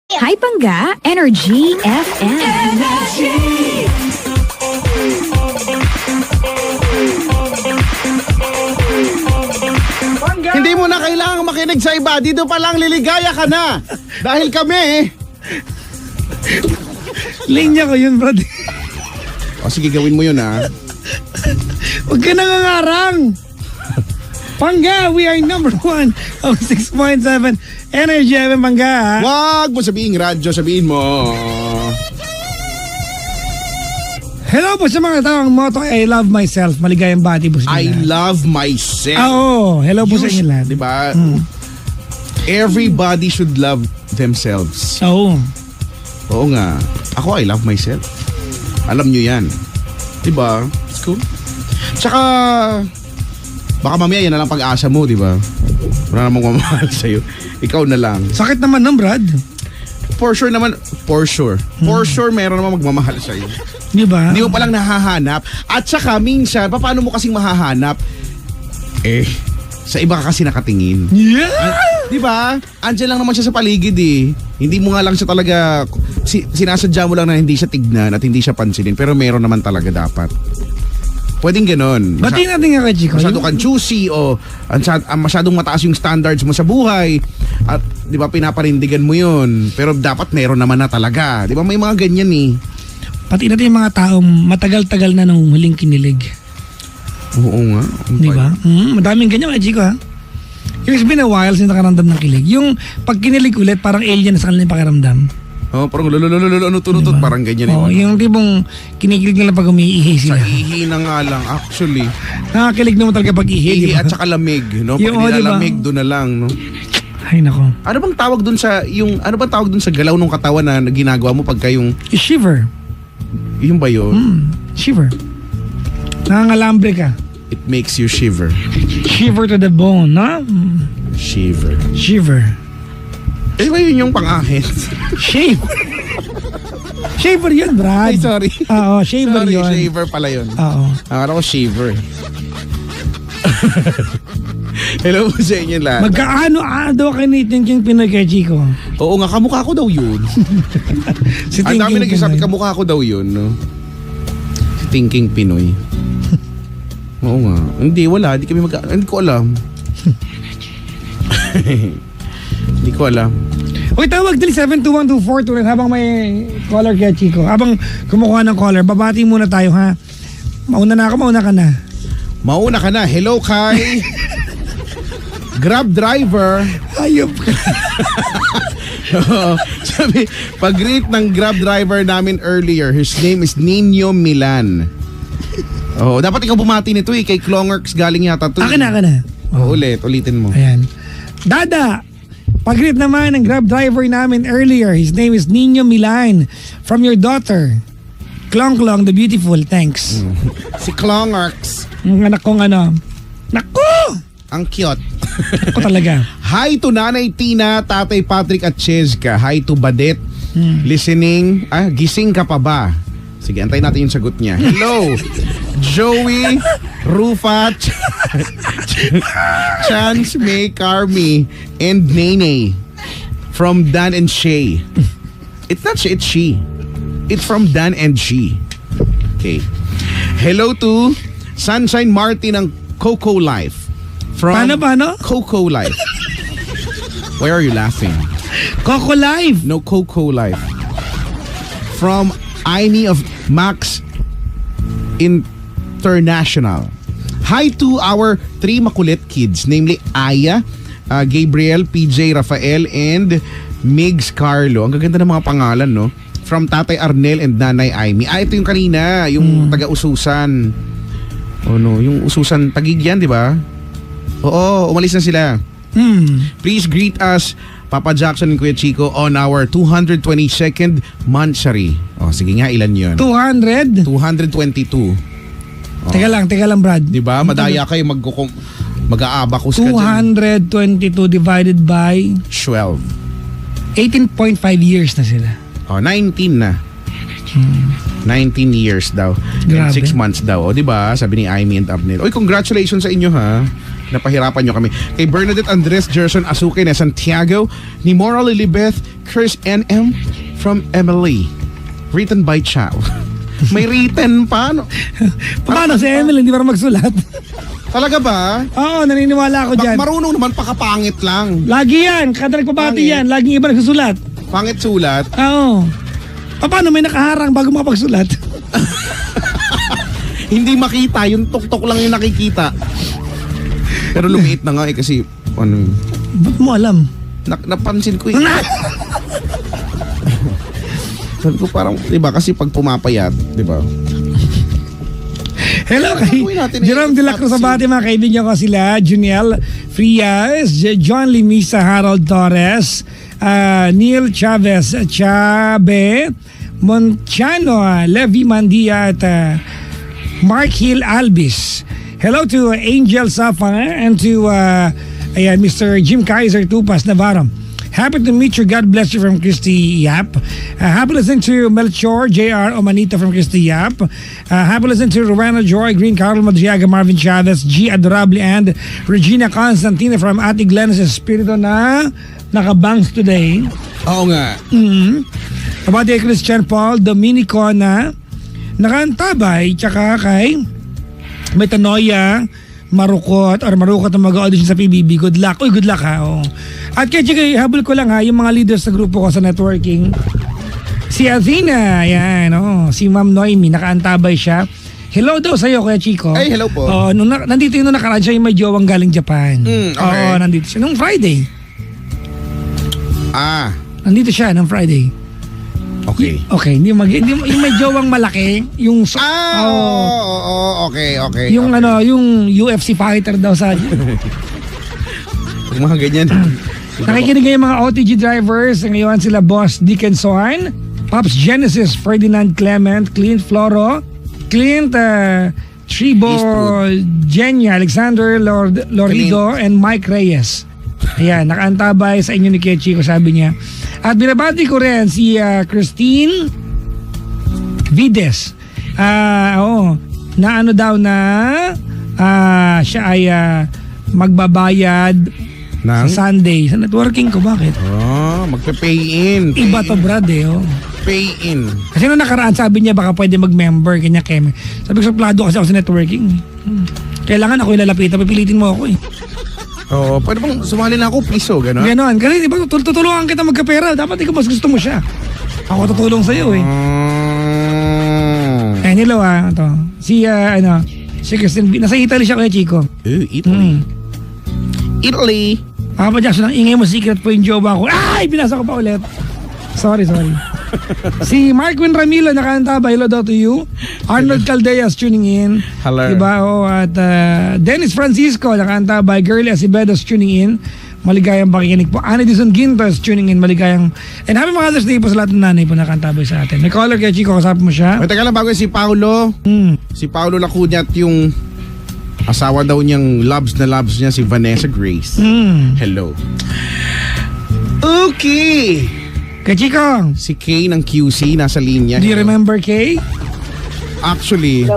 Hi Pangga, Energy FM. Hindi mo na kailangang makinig sa iba. Dito pa lang liligaya ka na. Dahil kami... Linya ko yun, Brad. O sige, gawin mo yun ha. Huwag ka nangangarang. Pangga, we are number 1 of 6.7 Energy FM, Pangga. Ha? Wag mo sabihin radyo, sabihin mo. Hello po sa mga taong motto, I love myself. Maligayang bati po sa I inyo lahat. love myself. Oo, hello po sa inyo lahat. Diba? Everybody should love themselves. Oo. Oo nga. Ako, I love myself. Alam nyo yan. Diba? It's cool. Tsaka, baka mamaya yan na lang pag-asa mo, diba? Wala namang mamahal sa'yo. Ikaw na lang. Sakit naman nun, Brad. For sure naman, for sure. For sure, meron namang magmamahal sa'yo. Di ba? Hindi mo palang nahahanap. At saka, minsan, paano mo kasing mahahanap? Sa iba ka kasi nakatingin. Yeah! Di ba? Andiyan lang naman siya sa paligid eh. Hindi mo nga lang siya talaga, sinasadya mo lang na hindi siya tignan at hindi siya pansinin. Pero meron naman talaga dapat. Pwedeng ganon. Batiin natin nga kay Chico. Masyado kang choosy o masyadong mataas yung standards mo sa buhay. At di ba pinaparindigan mo yun. Pero dapat meron naman na talaga. Di ba may mga ganyan eh. Pati natin yung mga taong matagal-tagal na nung huling kinilig. Oo nga. Di ba? Madaming ganyan kay Chico, ha? It's been a while since nakaramdam ng kilig. Yung pag kinilig ulit, parang alien na sa kanilang pakiramdam. Oh, parang ano, parang ganyan. Oo, yung tipong kinikilig nila pag umiihi sila. Sa ihi na nga lang, actually. Nakakilig naman talaga pag ihi. Ihi at saka lamig, no? Pag Yung, nilalamig, doon na lang, no? Ay, nako. Ano bang tawag doon sa galaw ng katawan na ginagawa mo pagka yung... Shiver. Yung ba yun? Shiver. Nangangalambre ka. It makes you shiver. Shiver to the bone, no? Shiver. Shiver. Eh ba yun yung pang-ahit? Shave. Shaver yun, Brad. Ay, sorry. Oo, shaver Sorry, yun. shaver pala yun. Oo. Akala ko shaver. Hello po sa inyo lahat. Magkaano-ano daw kayo ni Tinking Pinoy kay Chico? Oo nga, kamukha ko daw yun. Si Ang dami Tinking nagsasabi, Pinoy. kamukha ko daw yun, no? Si Thinking Pinoy. Oo nga. Hindi, wala. Hindi ko alam. Hindi ko alam. Uy, tawag dali 7212429 habang may caller kay Chico. Habang kumukuha ng caller, babati muna tayo, ha? Mauna na ako, mauna ka na. Mauna ka na. Hello, kay Grab driver. Ayop ka. Sabi, pag-greet ng Grab driver namin earlier, his name is Nino Milan. Oh, dapat ikaw bumati nito eh. Kay Klongerks galing yata to. Akin na. Oh, ulitin mo. Ayan. Dada, pag-greet naman ng Grab driver namin earlier. His name is Nino Milan. From your daughter, Klong Klong the Beautiful. Thanks. Si Klongerks. Ang anak kong ano. Naku! Ang cute. Ako talaga. Hi to Nanay Tina, Tatay Patrick at Chezka. Hi to Badet. Listening. Gising ka pa ba? Sige, antayin natin yung sagot niya. Hello, Joey, Rufa, Chance, May, Carmi, and Nene from Dan and Shay. It's not she, it's she. It's from Dan and she. Okay. Hello to Sunshine Martin ng Coco Life. From Paano? Coco Life. Why are you laughing? Coco Live. No, Coco Life. From Aimee of Max International. Hi to our 3 makulit kids, namely Aya, Gabriel, PJ, Rafael, and Migs Carlo. Ang gaganda ng mga pangalan, no? From Tatay Arnel and Nanay Aimee. Ito yung kanina, yung taga-Ususan. Oh no, yung Ususan, Tagig yan, di ba? Oo, umalis na sila. Please greet us, Papa Jackson and Kuya Chico, on our 222nd Mansari. Oh, sige nga, ilan yun? 200? 222. Teka lang, Brad. Di ba? Madaya kayo mag-aabakus ka dyan. 222 divided by 12. 18.5 years na sila. Oh, 19 na. 19 years daw. And Grabe. 6 months daw. O, di ba? Sabi ni Aimee and Abner. Oy, congratulations sa inyo, ha? Napahirapan nyo kami. Kay Bernadette Andres Gerson Asuke na Santiago, ni Mora Lilibeth Chris NM from Emily. Written by Chow. May written pa, no? Paano si Emily, hindi para magsulat? Talaga ba? Oo, naniniwala ako dyan. Marunong naman, pakapangit lang. Lagi yan, kada nagpabati Pangit. yan, laging iba nagsusulat. Pangit sulat. Oo. Paano may nakaharang bago makapagsulat? Hindi makita, yung tuktok lang yung nakikita. Pero lumiit na nga kasi, ano, Ba't mo alam? napansin ko eh. Sabi ko parang, di ba, kasi pag pumapayat, di ba? Hello kay Gagawin natin Jerome de la Cruz Abate, mga kaibigan ko sila, Juniel Frias, John Limisa, Harold Torres, Neil Chavez, Chabe, Monciano, Levi Mandia at Mark Hill Albis. Hello to Angel Safa and to Mr. Jim Kaiser Tupas Navarro. Happy to meet you. God bless you from Christy Yap. Happy listening to Melchor J.R. Omanita from Christy Yap. Happy listening to Rowena Joy Green, Carl Madriaga, Marvin Chavez, G. Adorable, and Regina Constantina from Ate Glennis Espiritu na nakabangs today. Oo nga. Kabady Christian Paul Dominico na nakaantabay, tsaka kay Metanoia Marukot na mag-audition sa PBB. Good luck. Uy, good luck ha. Oh. At kaya habol ko lang ha, yung mga leaders sa grupo ko sa networking. Si Athena, yan. Oh. Si Ma'am Noemi, nakaantabay siya. Hello daw sa'yo, Kuya Chico. Ay, hello po. Oh, nandito yung nakaraan siya, yung may jowang galing Japan. Okay. Oo, nandito siya. Nung Friday. Nandito siya, nung Friday. Okay. Okay, yung may jowang malaki, yung Okay. yung yung UFC fighter daw sa Yung mga ganyan. nakikinig ngayon mga OTG drivers. Ngayon sila Boss Dickinson, Pops Genesis, Ferdinand Clement, Clint Floro, Clint Tribo, Genya, Alexander Lorido, and Mike Reyes. Ayan, nakaantabay sa inyo ni Kechi ko, sabi niya. At binabati ko rin si Christine Vides. Na ano daw na siya ay magbabayad sa Sunday. Sa networking ko, bakit? Magpe-pay in. Iba to, Brad eh. Oh. Pay in. Kasi nung nakaraan, sabi niya baka pwede mag-member, kanya keme. Sabi ko, suplado kasi ako sa networking. Kailangan ako ilalapitan, pipilitin mo ako eh. Oo, pwede bang sumali na ako, piso, gano'n? Ganon. Kasi di ba, tutulungan kita magkapera. Dapat ikaw mas gusto mo siya. Ako tutulong sa'yo eh. Hello ito. Si Kristen, nasa Italy siya, Kuya Chico. Italy. Italy. Papa Jackson, ang ingay mo, secret po yung jowa ko. Ay, binasa ko pa ulit. Sorry. Si Marquin Ramilo, nakaantaba. Hello daw to you. Arnold Caldeas tuning in. Hello. Diba? At Dennis Francisco, nakaantaba. Girlie Acevedos tuning in. Maligayang pakikinig po. Annie Dizon Gintos tuning in. Maligayang. And happy Mother's Day po sa lahat ng nanay po nakaantabay sa atin. May caller kaya Chico, kasap mo siya. Teka lang, bago si Paulo. Si Paulo Lacuniat, yung asawa daw niyang loves niya si Vanessa Grace. Hello. Okay. Kaya Chico, Si Kay ng QC nasa linya. do you remember Kay? Actually,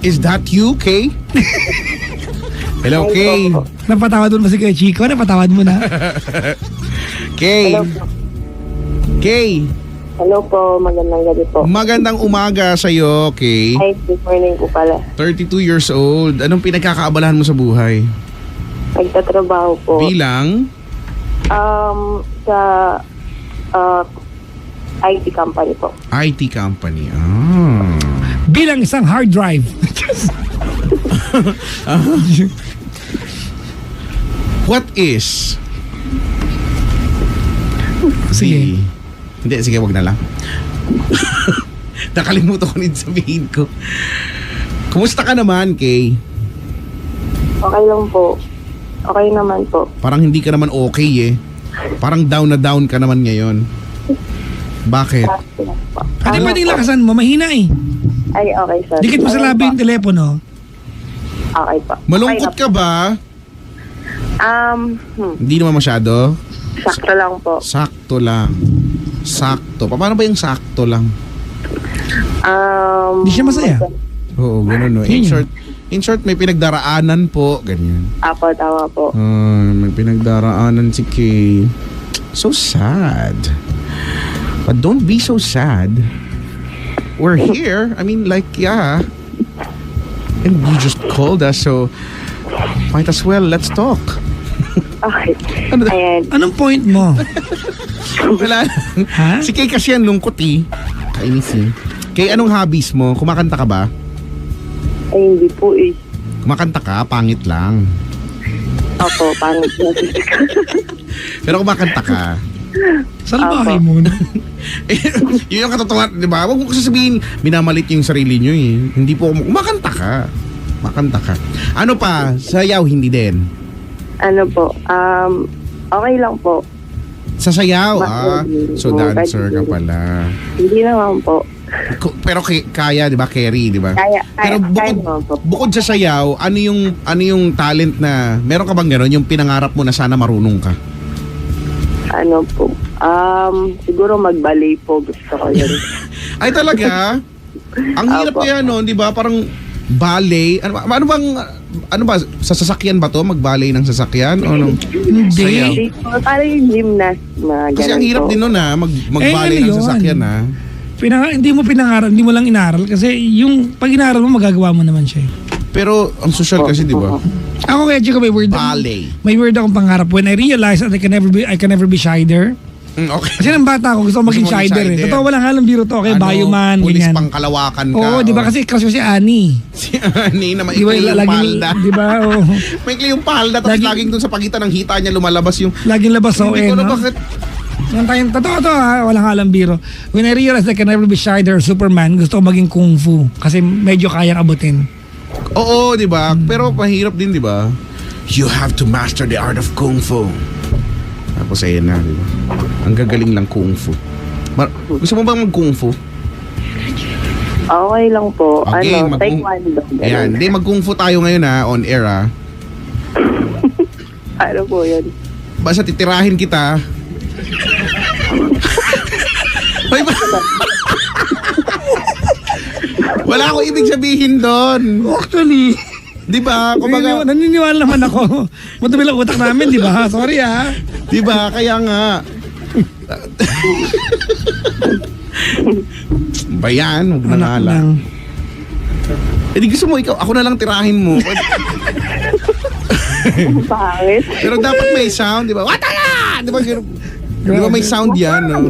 is that you, Kay? Hello, Kay. Napatawad mo ba si Kaya Chico? Napatawad mo na. Kay. Kay. Hello po, magandang gabi po. Magandang umaga sa'yo, Kay. Hi, good morning po pala. 32 years old. Anong pinagkakaabalahan mo sa buhay? Nagtatrabaho po. Bilang? Sa IT company po. IT company. Bilang isang hard drive. What is? Sige. Hindi, sige, wag na lang. Nakalimutan ko rin sabihin ko. Kumusta ka naman, Kay? Okay lang po. Okay naman po. Parang hindi ka naman okay eh. Parang down na down ka naman ngayon. Bakit? Hindi pwedeng lakasan mo, mahina eh. Ay, okay, sir. Dikit mo sa labi yung telepono. Okay po. Malungkot ka ba? Hindi naman masyado. Sakto lang po. Sakto lang. Sakto. Paano ba yung sakto lang? Hindi siya masaya. Oo, ganun no. Yun yun. In short, may pinagdaraanan po. Ganyan. Apo, tawa po. May pinagdaraanan si Kay. So sad. But don't be so sad. We're here. I mean, like, yeah. And you just called us, so might as well, let's talk. Okay. Ano Ayan. Anong point mo? Wala. Ha? Si Kay kasi yan lungkot eh. Kainis eh. Kay, anong hobbies mo? Kumakanta ka ba? Ay, hindi po eh. Kumakanta ka? Pangit lang. Opo, pangit na. Pero kumakanta ka. Saan bahay mo? Yun yung katotohanan, di ba? Huwag mo kasi sabihin, minamalit yung sarili nyo eh. Hindi po, kumakanta ka. Kumakanta ka. Ano pa? Sayaw, hindi din. Ano po, okay lang po. Sa sayaw, Bakit? so dancer ka pala. Hindi naman po. Pero kaya, di ba? Carry, di ba? Kaya Pero naman po. bukod sa sayaw, ano yung talent na, meron ka bang gano'n? Yung pinangarap mo na sana marunong ka? Ano po, siguro mag-ballet po. Gusto ko yun. Ay talaga? Ang hirap Apo. kaya noon, di ba? Parang ballet. Ano ba? Sa sasakyan ba to? Mag-ballet ng sasakyan? O nung sayaw? Hindi po, parang yung gymnast na Kasi ganun ang hirap po. din nun mag-ballet ano ng yun? sasakyan Hindi mo pinangaral, hindi mo lang inaral. Kasi yung pag inaral mo, magagawa mo naman siya. Pero ang social kasi, di ba? Ako kaya, Chico, may word. Ballet. May word akong pangarap. When I realized that I can never be shider. Okay. Kasi nang bata ako, gusto ko maging Gusto mo maging shider eh. shider. Totoo, walang halang biro to. Okay, bioman, Pulis ganyan. pang kalawakan ka. Oo, di ba? Kasi kaso si Annie. Si Ani na Di ba, maikli yung palda. di ba? Oo. Maikli yung palda, tapos laging dun sa pagitan ng hita niya lumalabas yung... Laging labas so Hindi ko na no? bakit... Yung tayong totoo to ha, walang halang biro. When I realized I can never be shider or Superman, gusto ko maging kung fu. Kasi medyo kayang abutin. Oo, di ba? Pero mahirap din, di ba? You have to master the art of Kung Fu. Tapos ayun na, di ba? Ang gagaling lang Kung Fu. Gusto mo bang mag-Kung Fu? Okay lang po. Okay, Taekwondo. Ayan, hindi, mag-Kung Fu tayo ngayon on air Ano po yun? Basta titirahin kita. Hoy, wala akong ibig sabihin doon. Actually, Di ba? Kumbaga, naniniwala naman ako. Madumi lang utak namin, di ba? Sorry ha. di ba? Kaya nga. Bayan, huwag na Anak nga lang. lang. Eh di gusto mo, ikaw, ako na lang tirahin mo. Pangit. Pero dapat may sound, di ba? Wataya! Di ba? Di ba may sound yan, no?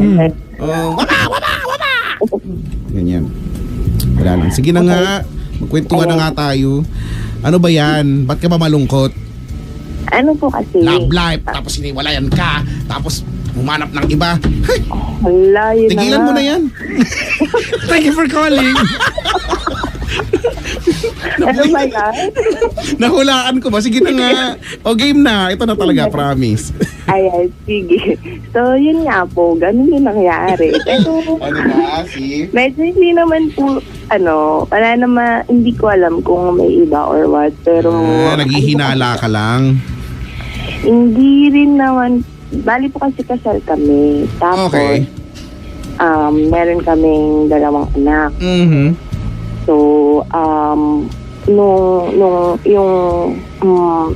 Oh, waba! Ganyan. Wala lang. Sige na nga. Magkwentuhan na nga tayo. Ano ba yan? Ba't ka ba malungkot? Ano po kasi? Love life, tapos iniwalayan ka, tapos humanap ng iba. Hey, Hala, yun tigilan mo na yan. Thank you for calling. Ano ba yan? Nahulaan ko ba? Sige na nga. O game na. Ito na talaga, promise. Ayan, sige. So, yun nga po. Ganun yung nangyari. Pero, Ano ba? Si? medyo hindi naman po, wala naman, hindi ko alam kung may iba or what. Pero, Naghihinala ka lang. hindi rin naman, bali po kasi kasal kami. Tapos, Okay. meron kaming 2 anak. Mhm. So, yung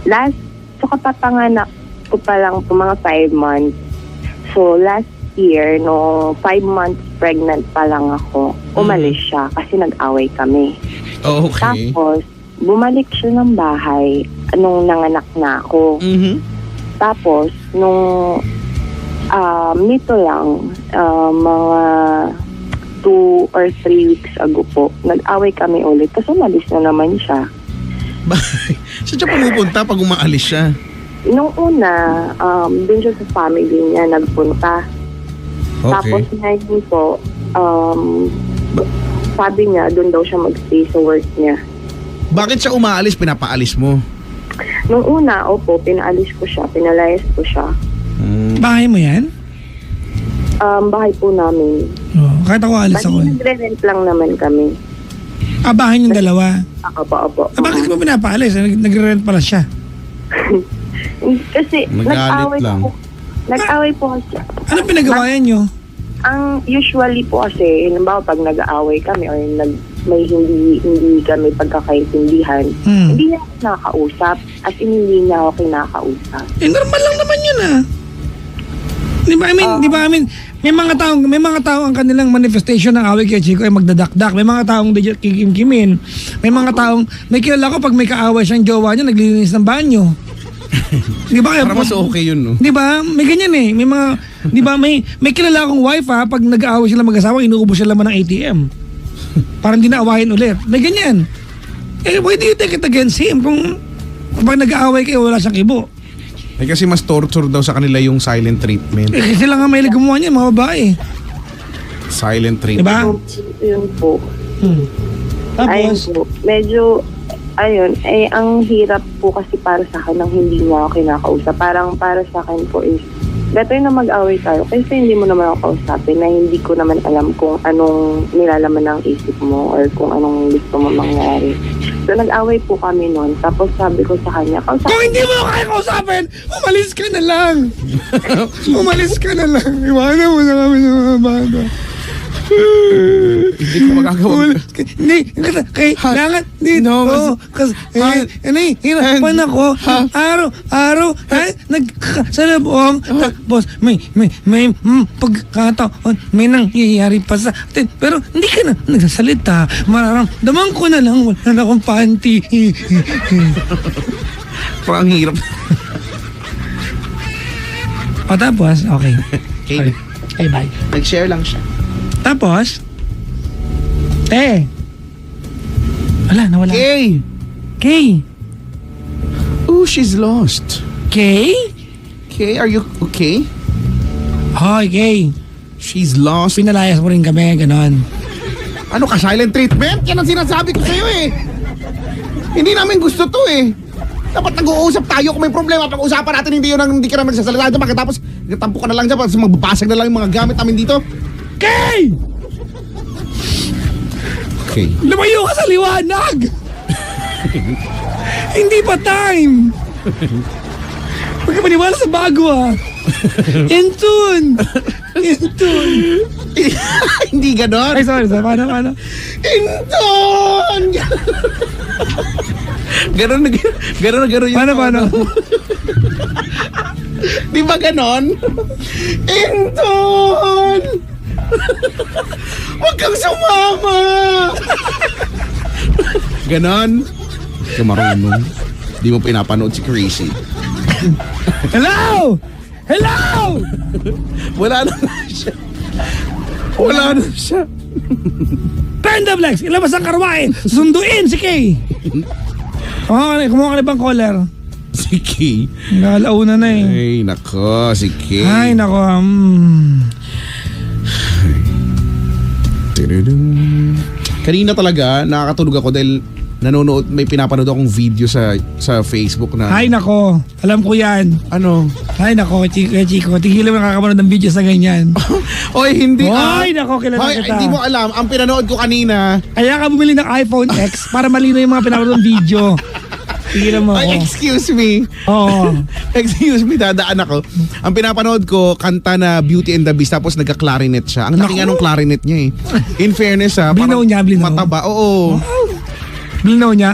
last, so kapapanganak ko pa lang po mga 5 months. So, last year, no 5 months pregnant pa lang ako, umalis siya kasi nag-away kami. Okay. Tapos, bumalik siya ng bahay nung nanganak na ako. Mhm. Tapos, nung nito lang, mga 2 or 3 weeks ago po, nag-away kami ulit. Tapos umalis na naman siya. Saan siya pumupunta pag umaalis siya? Nung una, dun siya sa family niya nagpunta. Tapos Okay. ngayon po, sabi niya, dun daw siya mag-stay sa work niya. Bakit siya umaalis? Pinapaalis mo? Nung una, opo, pinaalis ko siya, pinalayas ko siya. Bahay mo yan? Bahay po namin. Oh, kahit ako alis ako. Bali, nagre-rent lang naman kami. Bahay yung dalawa. Opo. Bakit mo pinapaalis? Nagre-rent pala siya. Kasi Nagalit lang. Nag-away po kasi. Anong pinagawayan nyo? Ang usually po kasi, halimbawa pag nag-aaway kami or may hindi kami pagkakaintindihan, hindi niya ako nakakausap at hindi niya ako kinakausap. Normal lang naman yun Di ba? I mean, may mga tao ang kanilang manifestation ng away kay Chico ay magdadakdak. May mga taong kikimkimin. May mga taong, may kilala ko pag may kaaway siyang jowa niya, naglilinis ng banyo. Di ba? Para mas okay yun, no? Di ba? May ganyan May mga, di ba? May kilala akong wife pag nag-aaway sila mag-asawa, inuubos sila naman ng ATM. Para hindi na awahin ulit. May ganyan. Why do you take it against him kung pag nag-aaway kayo, wala siyang kibo? Kasi mas torture daw sa kanila yung silent treatment. Sila nga may gumawa niya, mga babae. Silent treatment. Diba? Yun po. Ayun Tapos, po. Medyo, ang hirap po kasi para sa akin nang hindi niya ako kinakausap. Parang para sa akin po is, better na mag-away tayo kasi hindi mo naman ako kausapin na hindi ko naman alam kung anong nilalaman ng isip mo or kung anong gusto mo mangyari. So, nag-away po kami noon. Tapos sabi ko sa kanya, kung hindi mo kaya kausapin, umalis ka na lang. Umalis ka na lang. Iwanan mo na kami ng mga bata. Hindi ko magagawa. Hindi, kailangan dito. Kasi, hirapan ako. Araw, nagkasalabong. Tapos, may pagkataon, may nangyayari pa sa atin. Pero, hindi ka na nagsasalita. Mararamdaman ko na lang, wala na akong panty. Parang ang hirap. O, tapos, okay. Okay. Okay, bye. Nag-share lang siya. Tapos, nawala. Kay! Kay! Oh, she's lost. Kay? Kay, are you okay? Hoy, Kay. She's lost. Pinalayas mo rin kami, ganon. Ano ka, silent treatment? Yan ang sinasabi ko sa'yo eh. Hindi namin gusto to eh. Dapat nag-uusap tayo kung may problema. Pag-uusapan natin, hindi ka naman nagsasalita dyan. Tapos, tampo ka na lang dyan. Magbabasag na lang yung mga gamit namin dito. Kay! Okay. Lumayo ka sa liwanag! Hindi pa time! Huwag ka maniwala sa bago Intun! Hindi ganon. Ay, sorry. Paano? Intun! Ganon yun. Paano? Di ba ganon? Intun! Huwag kang sumama! Ganon? Di ka marunong. Di mo pinapanood si Crazy. Hello! Wala na siya. Turn the flex! Ilabas ang karwahe! Sunduin si Kay! Kumuha ka na bang caller? Si Kay. Nakalauna na Ay, nako, si Kay. Ay, nako. Kanina talaga, nakakatulog ako dahil may pinapanood akong video sa Facebook na... Ay, nako. Alam ko yan. Ano? Ay, nako, Chico. Tigilan mo nakakapanood ng video sa ganyan. Oy, hindi. Ay, nako, kilala kita. Hindi mo alam. Ang pinanood ko kanina... Kaya ka bumili ng iPhone X para malino yung mga pinapanood ng video. Tigilan mo ako. Ay, excuse me. Oo. Excuse me, dadaan ako. Ang pinapanood ko, kanta na Beauty and the Beast, tapos nagka-clarinet siya. Ang laki nga nung clarinet niya eh. In fairness Blinaw niya, blinaw. mataba. Oo. Blinaw niya.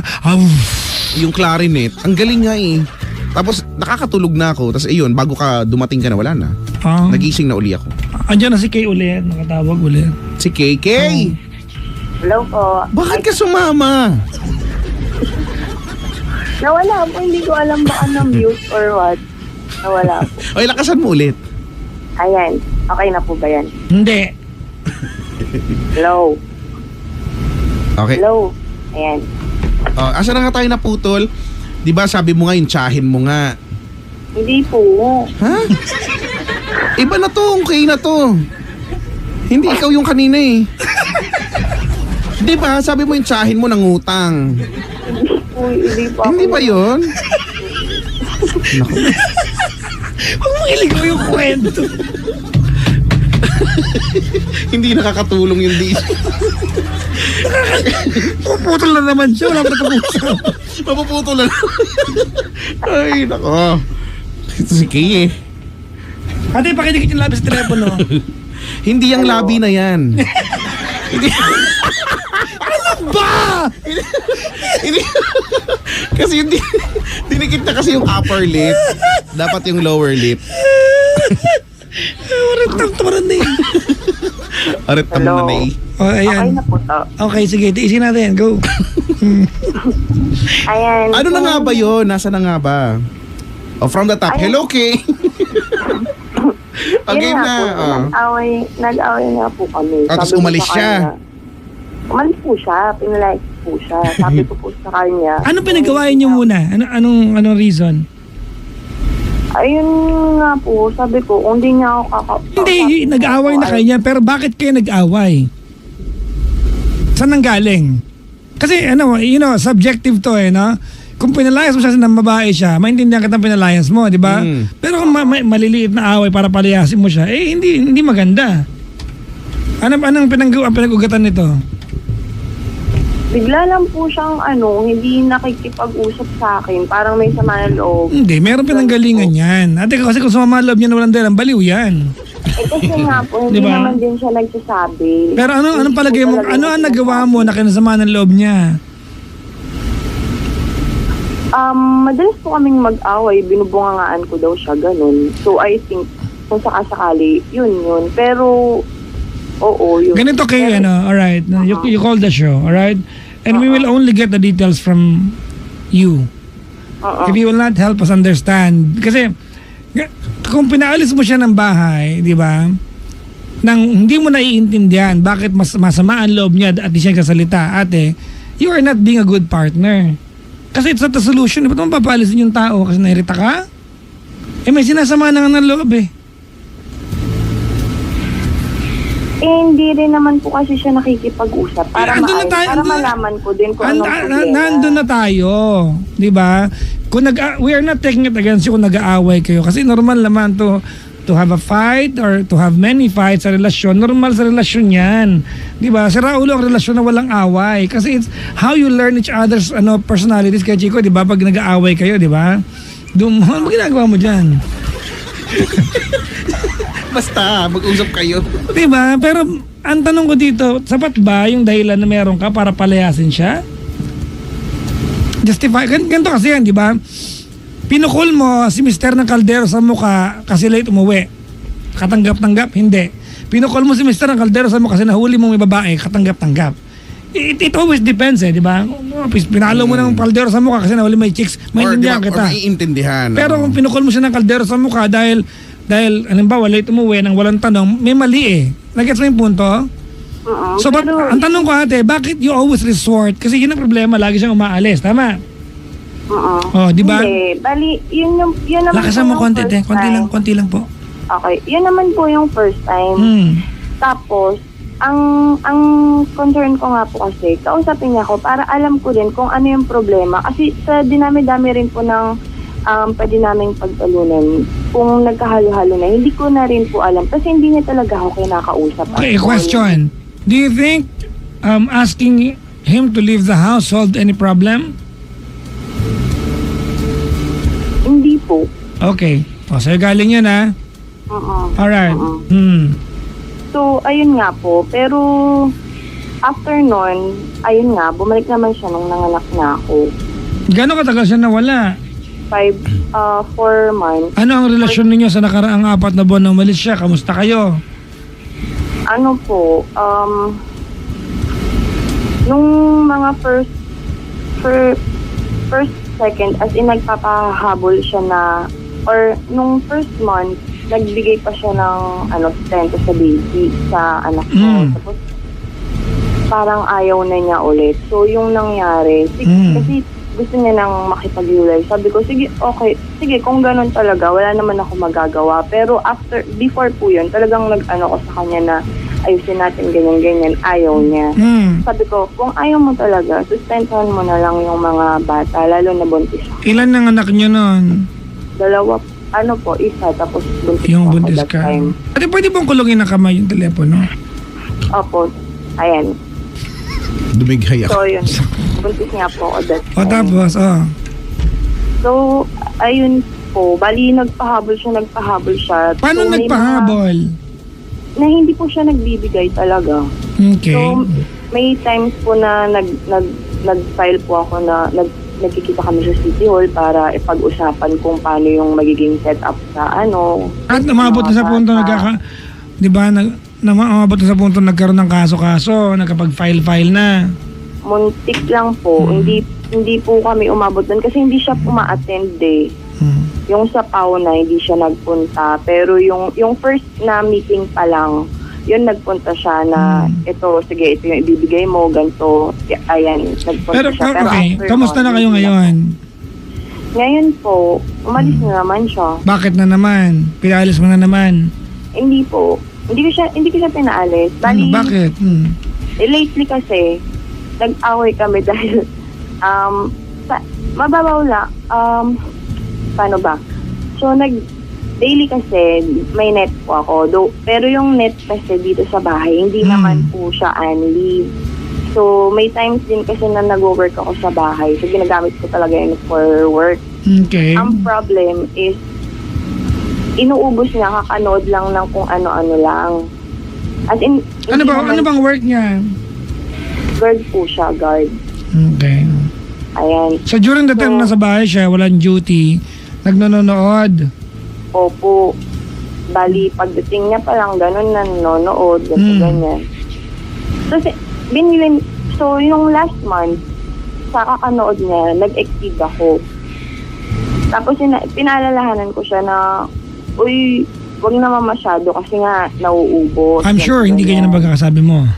Yung clarinet, ang galing nga eh. Tapos nakakatulog na ako. Tapos ayun, bago ka dumating ka na, wala na. Nagising na uli ako. Andiyan na si Kay ulit. Nakatawag ulit. Si KK. Hello po. Bakit ka sumama? Nawala po. Hindi ko alam baka na-mute or what. Nawala po. Oy, lakasan mo ulit. Ayan. Okay na po ba yan? Hindi. Hello. Okay. Hello. Ayan. Asa na nga tayo naputol? Di ba sabi mo nga yung tsahin mo nga? Hindi po. Ha? Iba na to, okay na to. Hindi ikaw yung kanina eh. Di ba sabi mo yung tsahin mo nangutang? Uy, hindi pa. Hindi ba yun? Naku. Huwag mong iligaw yung kwento. Hindi nakakatulong yung di. Puputol na naman siya. Wala pa tapos. Mapuputol na. Ay, nako. Ito si Kay eh. Ate, pakidikit yung labi sa telepono. Hindi yung labi na yan. Hindi. Ano? Ba! Kasi yung dinikit na kasi yung upper lip. Dapat yung lower lip. Tamaran na yun. Arit naman Hello. na Oh, Okay ayan. na po to. Okay, sige. Tiisin natin. Go. Ayan. Ano na nga ba yun? Nasa na nga ba? Oh, from the top. Ayun. Hello, Kay. Okay Yun nga na. po, Oh. nag-away nga po kami. Tapos Sabi ko umalis sa siya. kanya- Umalis po siya. Pinalayas po siya. Sabi ko po sa kanya. Ano pinagawain niyo muna? Anong reason? Ayun nga po. Sabi ko, kung di niya ako Hindi, nag-away na kayo niya, pero bakit kayo nag-away? Saan nang galing? Kasi subjective to no? Kung pinalayas mo siya ng babae siya, maintindihan kita pinalayas mo, di ba? Pero kung maliliit na away para palayasin mo siya, hindi maganda. Anong pinag-ugatan nito? Bigla lang po siyang hindi nakikipag-usap sa akin. Parang may sama ng loob. Hindi, meron pinanggalingan yan. Ate, kasi kung sumama ang loob niya na walang dahilan, baliw yan. Kasi nga po, hindi Diba? naman din siya nagsasabi. Pero anong Hindi palagay po mo, talaga ano niya ang nagawa sinasabi. mo na kinasama ng loob niya? Madalas po kaming mag-away, binubungangaan ko daw siya, ganun. So I think, kung sakasakali, yun. Pero, oo, yun. Ganito kayo, alright. You call the show, alright? And we will only get the details from you. If you will not help us understand. Kasi, kung pinaalis mo siya ng bahay, di ba? Nang hindi mo naiintindihan bakit masama ang loob niya at di siya kasalita, ate, you are not being a good partner. Kasi it's not a solution. Ba't mo papaalisin yung tao kasi nairita ka? May sinasama na nga ng loob eh. Hindi rin naman po kasi siya nakikipag-usap para, Andun na tayo, para andun na- malaman ko din kung anong problema. Nandun na tayo, di ba? Kung we are not taking it against you kung nag-aaway kayo kasi normal naman to have a fight or to have many fights sa relasyon. Normal sa relasyon yan. Di ba? Si Raulo ang relasyon na walang away kasi it's how you learn each other's personalities kay Chico, di ba? Pag nag-aaway kayo, di ba? Ano ginagawa mo dyan? Basta, mag-usap kayo. Diba? Pero ang tanong ko dito, sapat ba yung dahilan na meron ka para palayasin siya? Justify. Ganito kasi yan, di ba? Pinukol mo si Mr. ng Caldero sa mukha kasi late umuwi. Katanggap-tanggap? Hindi. Pinukol mo si Mr. ng Caldero sa mukha kasi nahuli mong may babae. Katanggap-tanggap. It always depends di ba? Pinalo mo ng Caldero sa mukha kasi nahuli may chicks. Maintindihan Or kita. maiintindihan. Pero kung pinukol mo siya ng Caldero sa mukha dahil halimbawa late umuwi nang walang tanong, may mali eh. Nagets mo yung punto? So, Pero, ang tanong ko ate, bakit you always resort? Kasi yun ang problema, lagi siyang umaalis. Tama? Oh, di ba? Hindi. Bali, yun naman Lakasan mo po yung konti, first konti lang po. Okay. Yun naman po yung first time. Tapos, ang concern ko nga po kasi, kausapin niya ako para alam ko din kung ano yung problema. Kasi sa dinami-dami rin po ng pwede naming pagtalunan. Kung nagkahalo-halo na, hindi ko na rin po alam. Kasi hindi niya talaga ako kinakausap. Okay, question. Do you think asking him to leave the house solved any problem? Hindi po. Okay. O, sa'yo galing yan ha? Alright. So, ayun nga po. Pero, after nun, ayun nga, bumalik naman siya nung nanganak na ako. Gano'ng katagal siya nawala? 4 months. Ano ang relasyon ninyo sa nakaraang 4 na buwan na umalis siya? Kamusta kayo? Ano po, nung mga first, second, as in nagpapahabol siya na, or nung first month, nagbigay pa siya ng sustento sa baby, sa anak ko. Tapos, parang ayaw na niya ulit. So, yung nangyari, kasi gusto niya nang makipag-iulay. Sabi ko, sige, okay. Sige, kung ganun talaga, wala naman ako magagawa. Pero before po yun, talagang ko sa kanya na ayusin natin ganyan-ganyan. Ayaw niya. Sabi ko, kung ayaw mo talaga, sustentuhan mo na lang yung mga bata, lalo na buntis ako. Ilan ang anak niyo nun? 2, isa, tapos buntis Yung ako buntis that ka. time. Ate, pwede bang kulungin na kamay yung telepono? Opo, ayan. Dumighay ako. So, yun. Buntis nga po ako that O time. tapos, So, ayun po. Bali, nagpahabol siya. Paano So, may nagpahabol? na hindi po siya nagbibigay talaga. Okay. So, may times po na nag-file po ako na nagkikita kami sa City Hall para ipag-usapan kung paano yung magiging setup sa ano. At umabot na sa punto di ba, umabot na sa punto nagkaroon ng kaso-kaso, nakapag-file na. Muntik lang po. Hindi po kami umabot doon kasi hindi siya uma-attend eh. Yung sa Pauna, hindi siya nagpunta. Pero yung first na meeting pa lang, yun nagpunta siya na ito yung ibibigay mo, ganito. Ayan, nagpunta Pero siya. okay, after kamusta na kayo nun, ngayon? Ngayon po, umalis na naman siya. Bakit na naman? Pinaalis mo na naman? Hindi po. Hindi ko siya pinaalis. Bali, Bakit? lately kasi, nag-away kami dahil mababaw lang. Paano ba? So, daily kasi, may net po ako. Pero yung net kasi dito sa bahay, hindi naman po siya unleave. So, may times din kasi na nag-work ako sa bahay. So, ginagamit ko talaga yun for work. Okay. Ang problem is, inuubos niya, kakanood lang ng kung ano-ano lang. As in, Ano bang work niya? guard po siya, guard. Okay. Ayan. So during the time nasa bahay siya, walang duty, nagnonood. Opo. Bali, pagdating niya palang ganun, nanonood, ganyan. So, yung last month, sa kakanood niya, nag-exceed ako. Tapos, pinaalalahanan ko siya na, uy, wag naman masyado kasi nga, nauubos. I'm sure hindi ganyan ang pagkakasabi mo.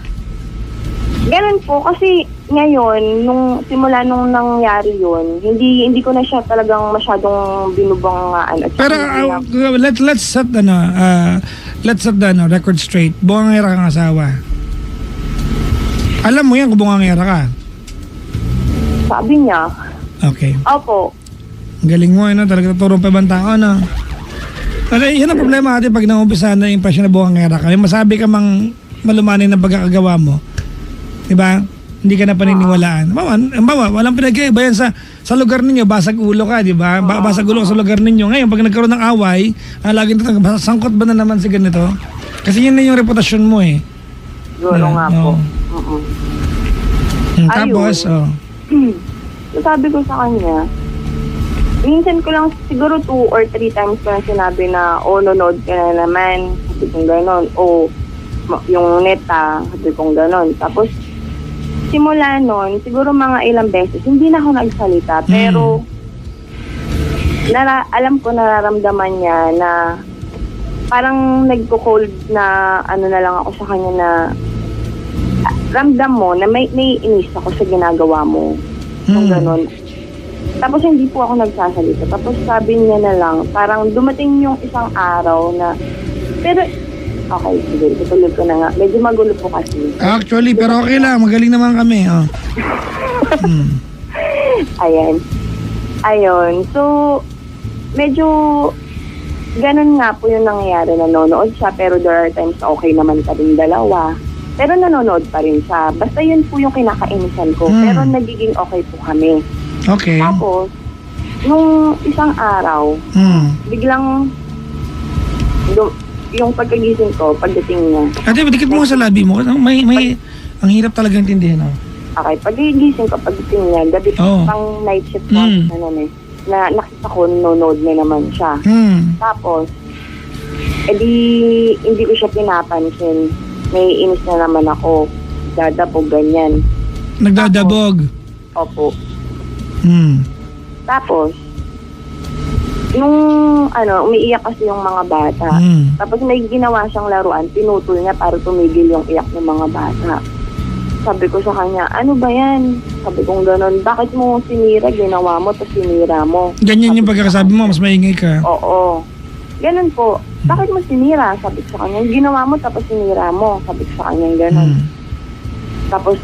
Ganun po, kasi ngayon, simula nung nangyari yun, hindi ko na siya talagang masyadong binubangaan. Pero let's set the record straight. Bungangera kang asawa. Alam mo yan kung bungangera ka. Sabi niya. Okay. Opo. Galing mo, talaga tuturo pa ibang tao, no? Kasi yun ang problema natin pag naumpisa na yung impression na bungangera ka. Yung masabi ka mang malumanay ng pagkakagawa mo. Diba? Hindi ka na paniniwalaan. Walang pinag-iba yan sa lugar ninyo, basag ulo ka, diba? Basag ulo ka sa lugar ninyo. Ngayon, pag nagkaroon ng away, laging sangkot ba na naman si ganito? Kasi yun na yung reputasyon mo eh. Siguro nga po. Tapos, Sabi ko sa kanya, minsan ko lang, siguro 2 or 3 times ko lang sinabi na, nanonood ka na naman. Sabi kong gano'n. Yung neta, sabi kong gano'n. Tapos, simula nun, siguro mga ilang beses, hindi na ako nagsalita. Pero, alam ko, nararamdaman niya na parang nagko-cold na na lang ako sa kanya na ramdam mo na may inis ako sa ginagawa mo. Kung gano'n. Tapos hindi po ako nagsasalita. Tapos sabi niya na lang, parang dumating yung isang araw na, pero okay, sige, tutuloy ko na nga. Medyo magulo po kasi. actually, pero okay lang. Magaling naman kami. Ayun. So, medyo ganun nga po yung nangyayari. Nanonood siya, pero there are times na okay naman kaming dalawa. Pero nanonood pa rin siya. Basta yun po yung kinakainisan ko. Pero nagiging okay po kami. Okay. Tapos, nung isang araw, biglang yung pagkagising ko, pagdating niya. Ate, dikit mo sa labi mo. May ang hirap talagang intindihin. Okay, pagkagising ko, pagdating niya, gabi pang night shift ko, na nakita ko, nanonood na naman siya. Tapos, hindi ko siya pinapansin. May inis na naman ako. Dadabog, ganyan. Nagdadabog? Opo. Tapos, nung umiiyak kasi yung mga bata. Tapos may ginawa siyang laruan, pinutol niya para tumigil yung iyak ng mga bata. Sabi ko sa kanya, ano ba yan? Sabi kong gano'n, bakit mo sinira, ginawa mo, tapos sinira mo? Ganyan yung pagkakasabi mo, mas maingay ka. Oo. Ganun po. Bakit mo sinira? Sabi ko sa kanya, ginawa mo, tapos sinira mo. Sabi ko sa kanya, gano'n. Tapos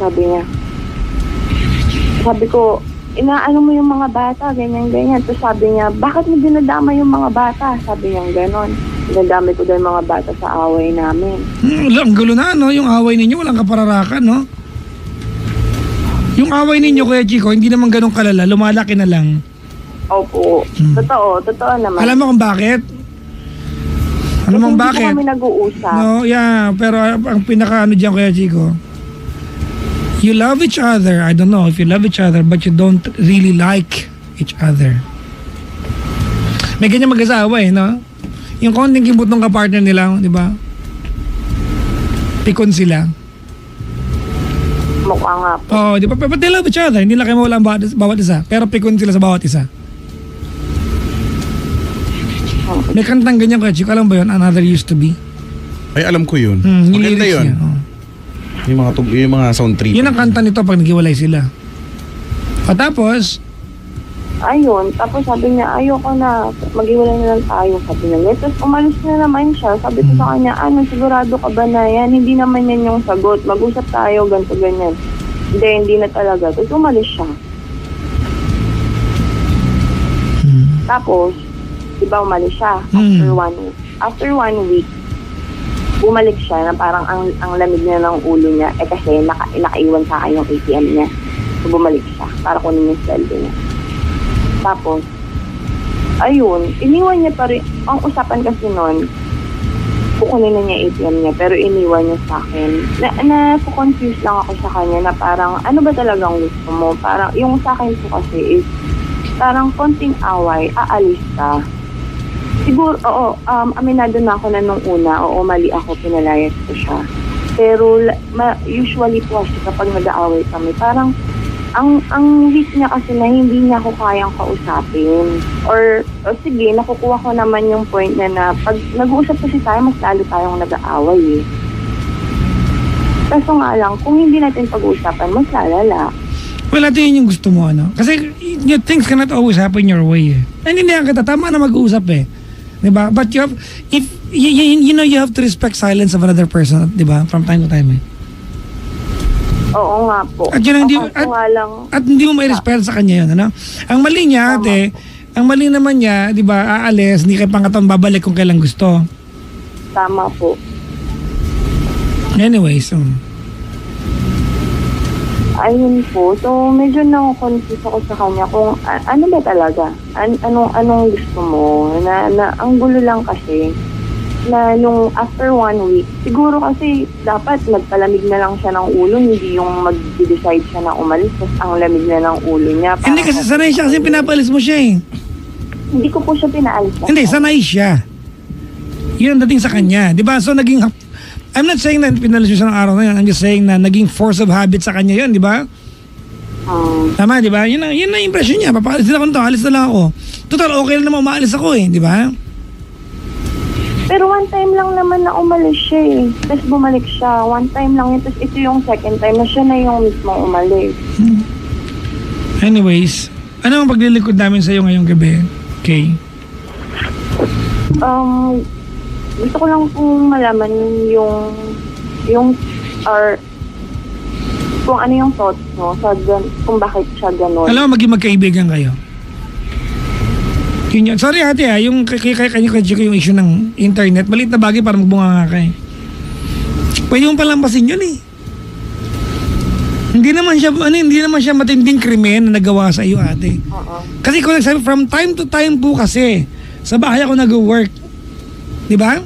sabi ko, inaano mo yung mga bata, ganyan-ganyan. Tapos sabi niya, bakit mo dinadama yung mga bata? Sabi niya, gano'n. Dinadami ko daw yung mga bata sa away namin. Ang gulo na, no? Yung away ninyo, walang kapararakan, no? Yung away ninyo, Kuya Chico, hindi naman ganun kalala. Lumalaki na lang. Opo. Totoo naman. Alam mo kung bakit? Alam mo kung bakit? Hindi kami nag-uusap. No, yeah. Pero ang pinaka dyan, Kuya Chico, You love each other. I don't know if you love each other but you don't really like each other. May ganyan mag-asawa no? Yung konting kimbot ng kapartner nila, di ba? Pikon sila. Mukha nga po. Oh, di ba? But they love each other. Hindi lang kayo mawala ang bawat isa. Pero pikon sila sa bawat isa. May kantang ganyan ko. Chika lang ba yun? Another used to be. Ay, alam ko yun. Yung Maganda lyrics yun. niya, oh. Yung mga sound trip. Yun ang kanta nito pag naghiwalay sila. O tapos, Ayun, tapos sabi niya, ayoko na, maghiwalay na lang tayo, sabi niya. Tapos umalis na naman siya, sabi ko sa kanya, sigurado ka ba na yan? Hindi naman yan yung sagot, mag-usap tayo, ganito, ganyan. Hindi na talaga. Tapos umalis siya. Tapos, di ba umalis siya after one week, bumalik siya na parang ang lamig niya ng ulo niya, kasi nakaiwan sa akin yung ATM niya. So bumalik siya, para kunin yung sweldo niya. Tapos, ayun, iniwan niya pa rin. Ang usapan kasi nun, kukunin na niya ATM niya, pero iniwan niya sa akin. Na-confuse lang ako sa kanya na parang, ano ba talagang gusto mo? Parang, yung sa akin po kasi is, parang konting away, aalis ka. Siguro, aminado na ako na nung una, mali ako, pinalayas ko siya. Pero, usually po kasi kapag nag-aaway kami, parang, ang weak niya kasi na hindi niya ako kayang kausapin. Or sige, nakukuha ko naman yung point na pag nag-uusap kasi tayo, mas lalo tayong nag-aaway eh. Kaso nga lang, kung hindi natin pag-uusapan, mas lalala. well, ito yun yung gusto mo, ano? Kasi things cannot always happen your way eh. Naintindihan kita, tama na mag-uusap eh. Diba? But you have, if, you know, you have to respect silence of another person, diba? From time to time eh. Oo nga po. At yun, at hindi mo may respeto sa kanya yun, ano? Ang mali niya, ate, ang mali naman niya, di ba, aalis, hindi kayo pangatang babalik kung kailan gusto. Tama po. Anyways, Ayun po. So, medyo na-confuse ako sa kanya kung ano ba talaga? Anong gusto mo? Na ang gulo lang kasi na nung after 1 week, siguro kasi dapat nagpalamig na lang siya ng ulo, hindi yung mag-decide siya na umalis, tapos ang lamig na ng ulo niya. hindi kasi sanay siya kasi pinapalis mo siya eh. Hindi ko po siya pinaalis. Hindi, sanay siya. Yun ang dating sa kanya. Di ba? So naging, I'm not saying na pinalis mo siya ng araw na yun. I'm just saying na naging force of habit sa kanya yun, di ba? Tama, di ba? Yun ang impression niya. Papalis na ako nito, alis na lang ako. Total, okay lang naman umaalis ako eh, di ba? Pero one time lang naman na umalis siya eh. Tapos bumalik siya. One time lang yun. Tapos ito yung second time na siya na yung mismong umalis. Anyways, ano ang paglilingkod namin sa iyo ngayong gabi? Okay. Gusto ko lang pong malaman or kung ano yung thoughts mo kung bakit siya gano'n. Alam mo, maging magkaibigan kayo. Yun. Sorry ate yung kanya yung issue ng internet, maliit na bagay para magbunga nga kayo. Pwede mo palampasin yun eh. Hindi naman siya matinding krimen na nagawa sa iyo ate. Kasi kung nagsabi, from time to time po kasi, sa bahay ako nag-work. Di ba?